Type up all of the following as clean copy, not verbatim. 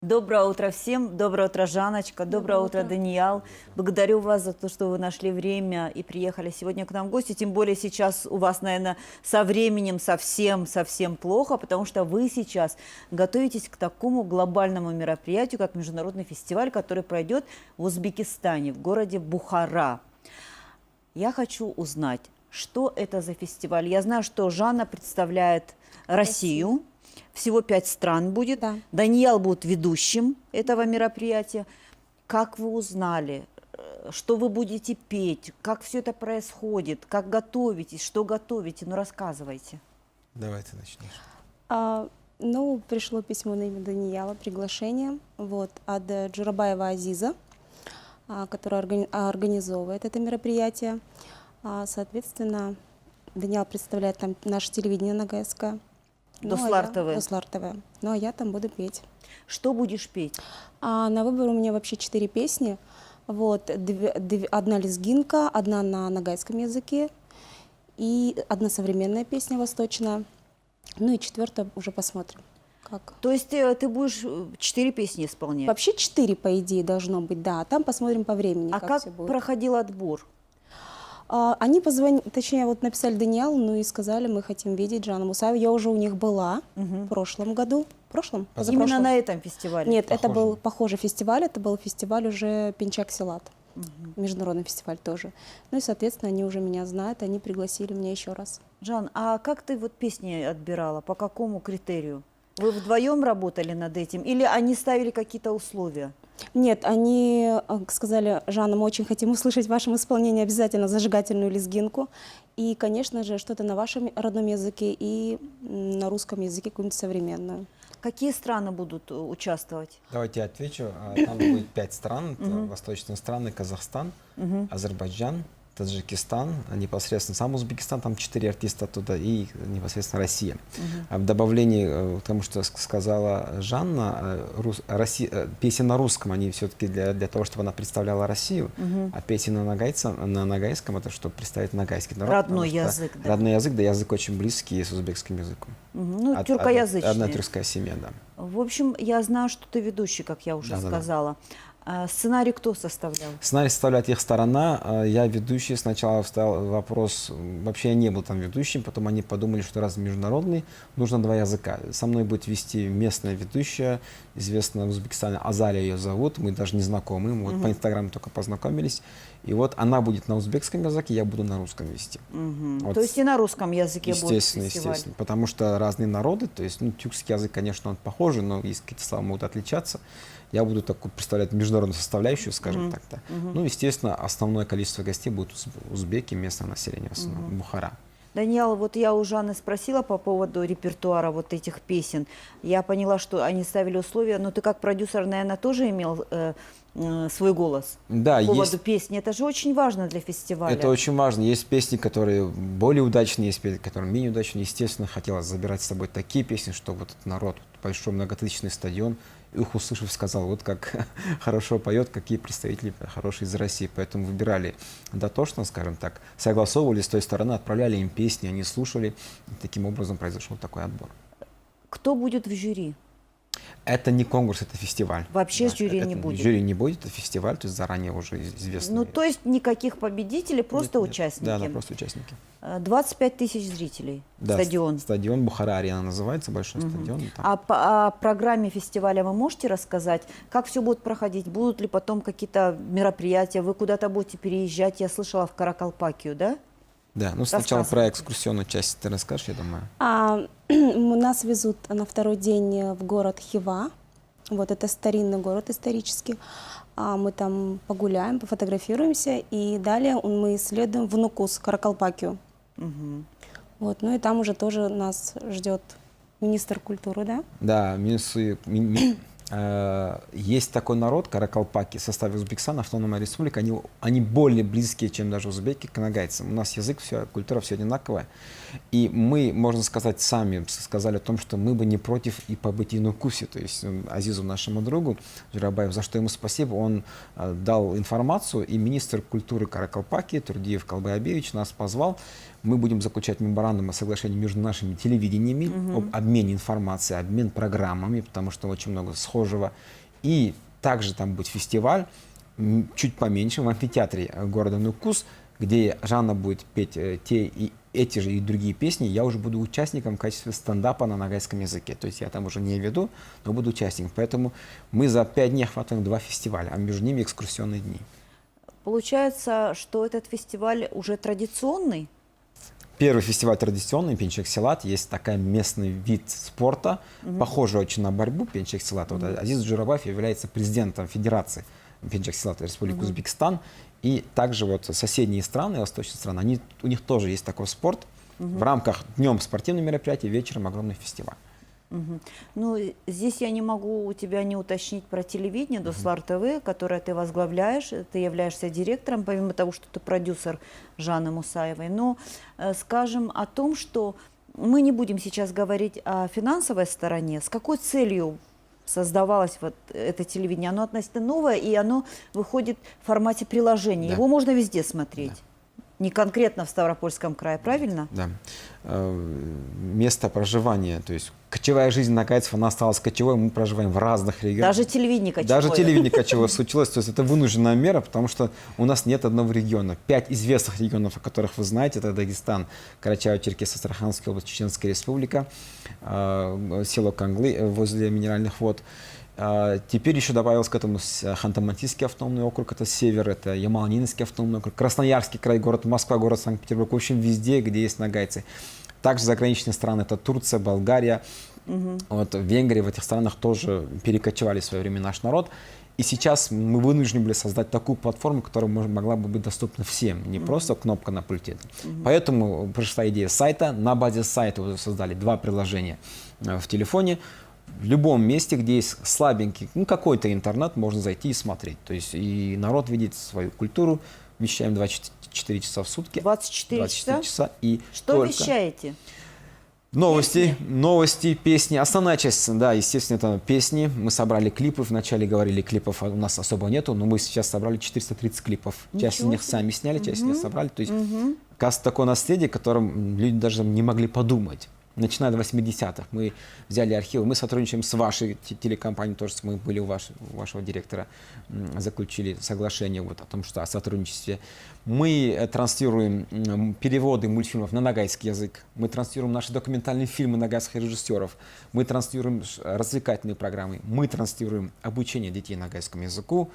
Доброе утро всем, доброе утро, Жанночка, доброе утро, Даниал. Благодарю вас за то, что вы нашли время и приехали сегодня к нам в гости. Тем более сейчас у вас, наверное, со временем совсем плохо, потому что вы сейчас готовитесь к такому глобальному мероприятию, как международный фестиваль, который пройдет в Узбекистане, в городе Бухара. Я хочу узнать, что это за фестиваль. Я знаю, что Жанна представляет Россию. Всего 5 стран будет. Да. Даниал будет ведущим этого мероприятия. Как вы узнали, что вы будете петь, как все это происходит, как готовитесь, что готовите? Ну, рассказывайте. Давай ты начнешь. Пришло письмо на имя Даниала, приглашение от Джурабаева Азиза, который организовывает это мероприятие. Соответственно, Даниал представляет там наше телевидение нагайское. Дуслар ТВ. Дуслар ТВ. Ну, а я там буду петь. Что будешь петь? На выбор у меня вообще 4 песни. Одна лезгинка, одна на нагайском языке и одна современная песня восточная. Ну и 4 уже посмотрим. Как. То есть ты будешь 4 песни исполнять? Вообще 4, по идее, должно быть, да. А там посмотрим по времени, А как все будет. проходил отбор? Они позвонили, точнее, написали Даниалу, и сказали, мы хотим видеть Жанну Мусаеву. Я уже у них была в прошлом году. Именно на этом фестивале? Нет, это был похожий фестиваль, это был фестиваль уже Пинчак-Силат. Международный фестиваль тоже. Ну и, соответственно, они уже меня знают, они пригласили меня еще раз. Жан, а как ты песни отбирала? По какому критерию? Вы вдвоем работали над этим? Или они ставили какие-то условия? Нет, они сказали, Жанна, мы очень хотим услышать в вашем исполнении обязательно зажигательную лезгинку. И, конечно же, что-то на вашем родном языке и на русском языке какую-нибудь современную. Какие страны будут участвовать? Давайте я отвечу. Там будет 5 стран. Это восточные страны: Казахстан, Азербайджан, Таджикистан, непосредственно сам Узбекистан, там 4 артиста оттуда, и непосредственно Россия. В добавлении к тому, что сказала Жанна, песни на русском, они все-таки для того, чтобы она представляла Россию, а песни на нагайском, это чтобы представить нагайский народ. Родной язык, да. Родной язык, да, язык очень близкий с узбекским языком. Ну, тюркоязычный. Одна тюркская семья, да. В общем, я знаю, что ты ведущий, как я уже сказала. Сценарий кто составлял? Сценарий составляет их сторона. Я ведущий. Сначала встал вопрос, вообще я не был там ведущим, потом они подумали, что раз международный, нужно 2 языка. Со мной будет вести местная ведущая, известная в Узбекистане, Азалия ее зовут, мы даже не знакомы, мы по инстаграму только познакомились. И она будет на узбекском языке, я буду на русском вести. То есть и на русском языке будет фестиваль? Естественно, потому что разные народы, то есть тюркский язык, конечно, он похожий, но есть какие-то слова могут отличаться. Я буду представлять международную составляющую, скажем так. Да. Ну, естественно, основное количество гостей будут узбеки, местное население, в основном, Бухара. Даниал, я у Жанны спросила по поводу репертуара этих песен. Я поняла, что они ставили условия, но ты как продюсер, наверное, тоже имел свой голос да, по поводу песни. Это же очень важно для фестиваля. Это очень важно. Есть песни, которые более удачные, есть песни, которые менее удачные. Естественно, хотелось забирать с собой такие песни, чтобы этот народ, большой многотысячный стадион, их услышав, сказал, как хорошо поет, какие представители хорошие из России. Поэтому выбирали дотошно, скажем так, согласовывали с той стороны, отправляли им песни, они слушали. И таким образом произошел такой отбор. Кто будет в жюри? Это не конкурс, это фестиваль. Вообще жюри не будет? Жюри не будет, это фестиваль, то есть заранее уже известно. Ну, то есть никаких победителей, просто участники? Да, просто участники. 25 тысяч зрителей, да, стадион? Стадион Бухара-арена называется, большой стадион. О программе фестиваля вы можете рассказать? Как все будет проходить? Будут ли потом какие-то мероприятия? Вы куда-то будете переезжать? Я слышала, в Каракалпакию, да? Да, сначала про экскурсионную часть ты расскажешь, я думаю. Нас везут на 2-й день в город Хива. Это старинный город исторический. Мы там погуляем, пофотографируемся, и далее мы исследуем Внукус, Каракалпакию. Ну и там уже тоже нас ждет министр культуры, да? Да, есть такой народ, каракалпаки, в составе Узбекистана, автономная республика, они более близкие, чем даже узбеки, к нагайцам. У нас язык, культура все одинаковая. И мы, можно сказать, сами сказали о том, что мы бы не против и побыть и на Кусе, то есть Азизу, нашему другу Джурабаеву, за что ему спасибо, он дал информацию, и министр культуры Каракалпаки Турдиев Калбайабевич нас позвал. мы будем заключать меморандум о соглашении между нашими телевидениями об обмене информацией, обмен программами, потому что очень много схожего. И также там будет фестиваль, чуть поменьше, в амфитеатре города Нукус, где Жанна будет петь эти же и другие песни. Я уже буду участником в качестве стендапа на ногайском языке. То есть я там уже не веду, но буду участником. Поэтому мы за 5 дней охватываем 2 фестиваля, а между ними экскурсионные дни. Получается, что этот фестиваль уже традиционный? Первый фестиваль традиционный, пенчек-силат. Есть такой местный вид спорта, похожий очень на борьбу пенчек-силат. Вот Азиз Джурабаев является президентом Федерации пенчек-силат Республики Узбекистан. И также вот соседние страны, восточные страны, у них тоже есть такой спорт. В рамках днем спортивных мероприятий, вечером огромный фестиваль. Ну, здесь я не могу у тебя не уточнить про телевидение, Дуслар ТВ, которое ты возглавляешь. Ты являешься директором, помимо того, что ты продюсер Жанны Мусаевой. Но скажем о том, что мы не будем сейчас говорить о финансовой стороне. С какой целью создавалось вот это телевидение? Оно относительно новое, и оно выходит в формате приложения. Да. Его можно везде смотреть. Не конкретно в Ставропольском крае, правильно? Да. Место проживания, то есть кочевая жизнь нагайцев, она осталась кочевой, мы проживаем в разных регионах. Даже телевидение кочевое. Даже телевидение кочевое случилось, то есть это вынужденная мера, потому что у нас нет одного региона. 5 известных регионов, о которых вы знаете, это Дагестан, Карачаево-Черкесия, Астраханская область, Чеченская республика, село Канглы возле минеральных вод. Теперь еще добавилось к этому Ханты-Мансийский автономный округ, это север, это Ямал-Ненецкий автономный округ, Красноярский край, город Москва, город Санкт-Петербург, в общем, везде, где есть нагайцы. Также заграничные страны, это Турция, Болгария, вот, Венгрия, в этих странах тоже перекочевали в свое время наш народ. И сейчас мы вынуждены были создать такую платформу, которая могла бы быть доступна всем, не просто кнопка на пульте. Поэтому пришла идея сайта, на базе сайта уже создали 2 приложения в телефоне. В любом месте, где есть слабенький, какой-то интернет, можно зайти и смотреть. То есть и народ видит свою культуру. Вещаем 24 часа в сутки. 24 часа. И что только вещаете? Новости, песни. Основная часть, да, естественно, это песни. Мы собрали клипы. Вначале говорили, клипов у нас особо нету, но мы сейчас собрали 430 клипов. Часть из них сами сняли, часть из них собрали. То есть, кажется, такое наследие, о котором люди даже не могли подумать. Начиная от 80-х. Мы взяли архивы, мы сотрудничаем с вашей телекомпанией, тоже мы были у вашего директора, заключили соглашение вот о том, что о сотрудничестве. Мы транслируем переводы мультфильмов на нагайский язык, мы транслируем наши документальные фильмы нагайских режиссеров, мы транслируем развлекательные программы, мы транслируем обучение детей нагайскому языку.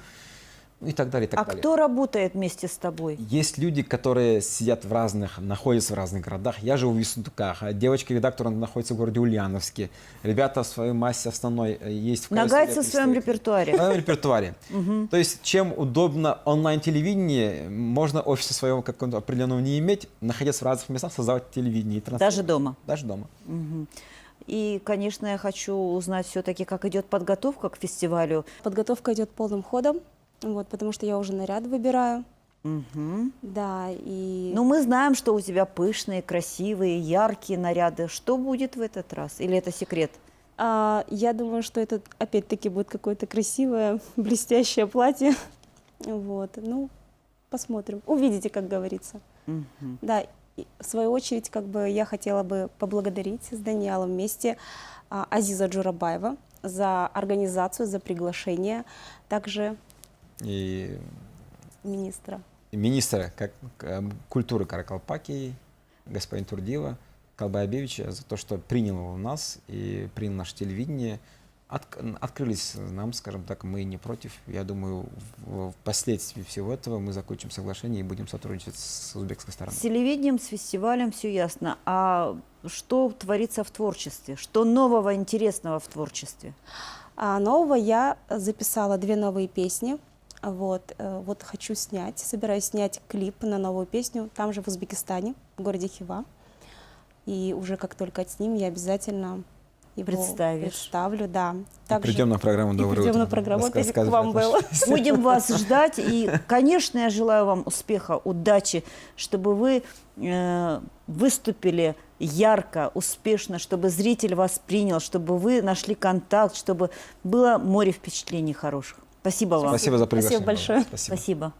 И так далее, и так далее. Кто работает вместе с тобой? Есть люди, которые сидят находятся в разных городах. Я живу в Ессентуках, а девочка-редактор находится в городе Ульяновске. Ребята в своей массе основной есть в Нагайцы в своем репертуаре. В своем репертуаре. То есть, чем удобно онлайн-телевидение, можно офиса своего какого-то определенного не иметь, находясь в разных местах, создавать телевидение. И Даже дома? Даже дома. И, конечно, я хочу узнать все-таки, как идет подготовка к фестивалю. Подготовка идет полным ходом, вот, потому что я уже наряд выбираю. Да, и... Ну, мы знаем, что у тебя пышные, красивые, яркие наряды. Что будет в этот раз? Или это секрет? Я думаю, что это опять-таки будет какое-то красивое, блестящее платье. Вот, ну, посмотрим. Увидите, как говорится. Да, и в свою очередь, как бы я хотела бы поблагодарить с Даниалом вместе Азиза Джурабаева за организацию, за приглашение. Также И министра культуры Каракалпакии, господин Турдиева, Калбаябевича, за то, что принял его у нас и принял наше телевидение. Открылись нам, скажем так, мы не против. Я думаю, впоследствии всего этого мы закончим соглашение и будем сотрудничать с узбекской стороной. С телевидением, с фестивалем все ясно. А что творится в творчестве? Что нового, интересного в творчестве? Нового я записала 2 новые песни. Вот хочу собираюсь снять клип на новую песню, там же в Узбекистане, в городе Хива. И уже как только отснимем, я обязательно его представлю. Да. Также придем на программу «Доброе утро». Придем на программу, опять к вам было. Будем вас ждать. И, конечно, я желаю вам успеха, удачи, чтобы вы выступили ярко, успешно, чтобы зритель вас принял, чтобы вы нашли контакт, чтобы было море впечатлений хороших. Спасибо вам. Спасибо за приглашение. Спасибо большое. Спасибо. Спасибо.